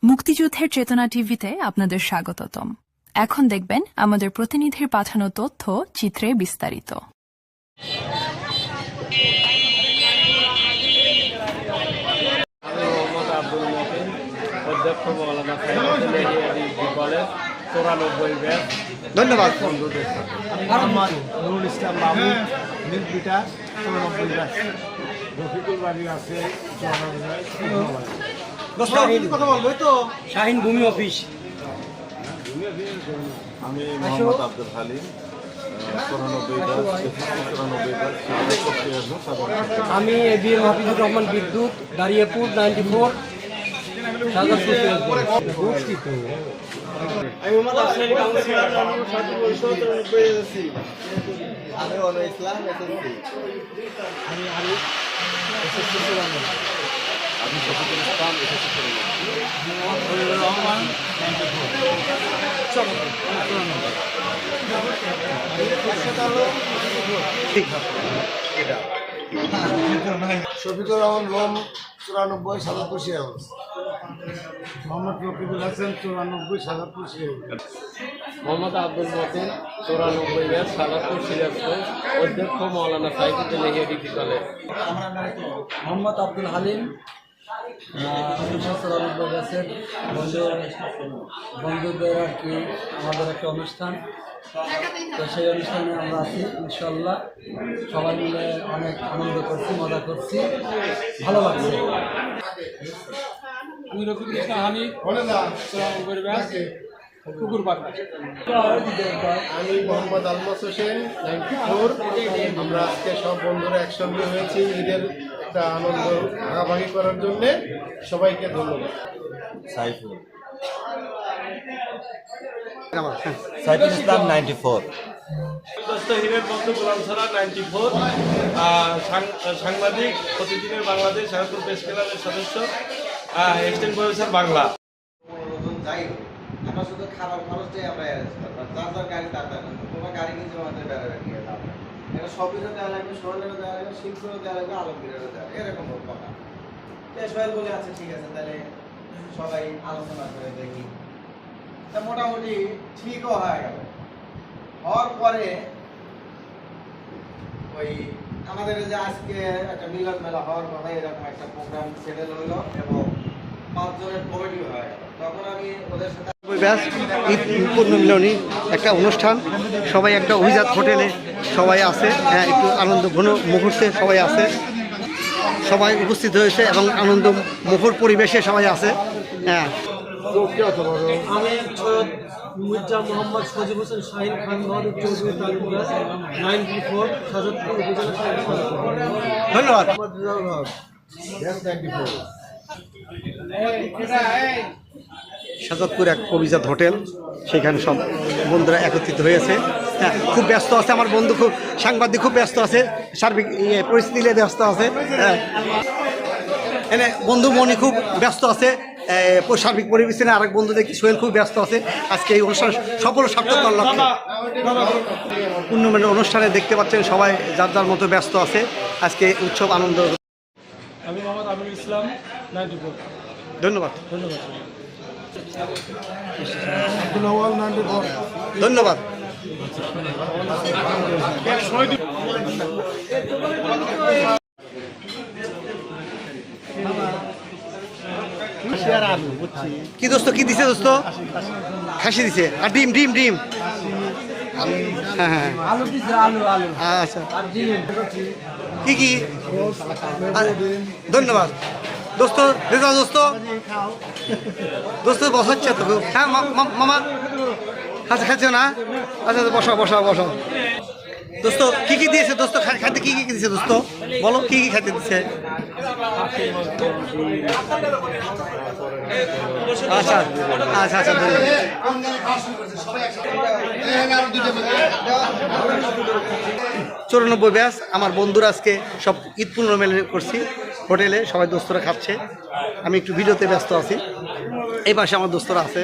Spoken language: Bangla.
মুক্তিযুদ্ধের চেতনা টিভিতে আপনাদের স্বাগতম। এখন দেখবেন আমাদের প্রতিনিধির পাঠানো তথ্য চিত্রে বিস্তারিত। ধন্যবাদ। নুরুল ইসলাম বাবু মিল্পিটা 94 ব্যাচ, রফিকুল বাড়ি আছে কথা বলবো তো শাহিন ভূমি অফিস। আমি মোহাম্মদ আব্দুল হালিম 94 আমি এবিএম হাফিজুর রহমান বিদ্যুৎ দাঁড়িয়েপুর 94 আমি মোহাম্মদ আফসারি কাউন্সিলর 97 আছি। আমি অনু ইসলাম এসএসসি। আমি আরিফ এসএসসি চুরানব্বই। আমি শফিকুল ইসলাম এসেছি রহমান 94 শফিকুর রহমান রোম 94 সাজাদপুর শিয়াগঞ্জ। মোহাম্মদ রকিবুল হাসান 94 সাজাদপুর শিয়াগঞ্জ। মোহাম্মদ আব্দুল মতিন 94 ব্যাচ, সাজাদপুর সিরাজগঞ্জ। অধ্যক্ষ মৌলানা সাইফুদ্দিন এহিয়া ডিগ্রি কলেজ। মোহাম্মদ আব্দুল হালিম 1994 ব্যাচের বন্ধুদের আর কি আমাদের একটা অনুষ্ঠান, তো সেই অনুষ্ঠানে আমরা আছি ইনশাল্লাহ। সবাই মিলে অনেক আনন্দ করছি, মজা করছি, ভালো লাগছে। আমি রফিকুল ইসলাম হামিদ 94 ব্যাচ, কুকুরবাড়ি। আমি মোহাম্মদ আলমাস হোসেন 94। আমরা আজকে সব বন্ধুরা একসঙ্গে হয়েছি ঈদের একটা আনন্দ ভাগাভাগি করার জন্য। সবাইকে ধন্যবাদ। সাইফুল ইসলাম 94। হিরের বন্ধু গোলাম ছাড়া 94, সাংবাদিক, প্রতিদিনের বাংলাদেশ ৭৭ প্রেস ক্লাবের সদস্য, এক্সটেন্ড প্রফেসর বাংলা। যাই হোক, আমরা শুধু খাবার খরচটাই আমরা অ্যারেঞ্জ করবো। যার যার গাড়ি তার তার তোমার গাড়ি কিনছে আমাদের বেড়াবেড়ি নিয়ে যাবো। এটা সবিরও দেওয়া লাগবে, সোহেলেরও দেওয়া লাগবে, শিল্পেরও দেওয়া লাগবে, আলমগীরেরও দেওয়া লাগবে, এরকম কথা। সোহেল বলে আছে ঠিক আছে, তাহলে সবাই আলোচনা করে দেখি। তা মোটামুটি ঠিকও হয়ে গেল। হওয়ার পরে ওই আমাদের যে আজকে একটা মিলন মেলা হওয়ার কথা, এরকম একটা প্রোগ্রাম সেটেল হলো এবং 5 জনের কমিটি হয়ে গেল। তখন আমি ওদের সাথে ব্যাস ঈদ পূর্ণমিলনী একটা অনুষ্ঠান, সবাই একটা অভিজাত হোটেলে সবাই আছে, হ্যাঁ, একটু আনন্দ ঘন মুহূর্তে সবাই আছে, সবাই উপস্থিত হয়েছে এবং আনন্দ মুখর পরিবেশে সবাই আছে। হ্যাঁ, আমি সৈয়দ মির্জা মোহাম্মদ সজিব হোসেন শাহিন খান বাহাদুর চৌধুরী তালুকদার 94 সাজাদপুর উপজেলা ধন্যবাদ। সাজাদপুর এক অভিজাত হোটেল, সেখানে সব বন্ধুরা একত্রিত হয়েছে। হ্যাঁ, খুব ব্যস্ত আছে আমার বন্ধু, খুব সাংবাদিক খুব ব্যস্ত আছে, সার্বিক পরিস্থিতি নিয়ে ব্যস্ত আছে। হ্যাঁ, এনে বন্ধু মনি খুব ব্যস্ত আছে, সার্বিক পরিবেশনে আরেক বন্ধু দেখি সোহেল খুব ব্যস্ত আছে। আজকে এই অনুষ্ঠান সফল সার্থক করার লক্ষ্যে পূর্ণমিলনী অনুষ্ঠানে দেখতে পাচ্ছেন সবাই যার যার মতো ব্যস্ত আছে। আজকে উৎসব আনন্দ। আমি মোহাম্মদ আমির ইসলাম 94। ধন্যবাদ। আব্দুল আওয়াল 94। ধন্যবাদ। কি দোস্ত, কি দিছে দোস্ত? খাসি দিছে আর ডিম ডিম ডিম। হ্যাঁ হ্যাঁ, আলু দিছে, আলু আলু আচ্ছা, আর ডিম। কি কি? ধন্যবাদ দোস্ত। রেজা দোস্ত, দোস্ত বসাচ্ছে তো খুব। হ্যাঁ মামা, আচ্ছা খাচ্ছ না? আচ্ছা বসাও বসাও বসাও। দোস্ত কি কি দিয়েছে দোস্ত? খাদ্য কি কি দিয়েছে দোস্ত? বলো কি কি খাদ্য দিচ্ছে? আচ্ছা আচ্ছা আচ্ছা, ধন্যবাদ। 94 ব্যাচ আমার বন্ধুরা আজকে সব ঈদ পূর্ণমিলনী করছি হোটেলে, সবাই দোস্তরা খাচ্ছে। আমি একটু ভিডিওতে ব্যস্ত আছি, এই পাশে আমার দোস্তরা আছে।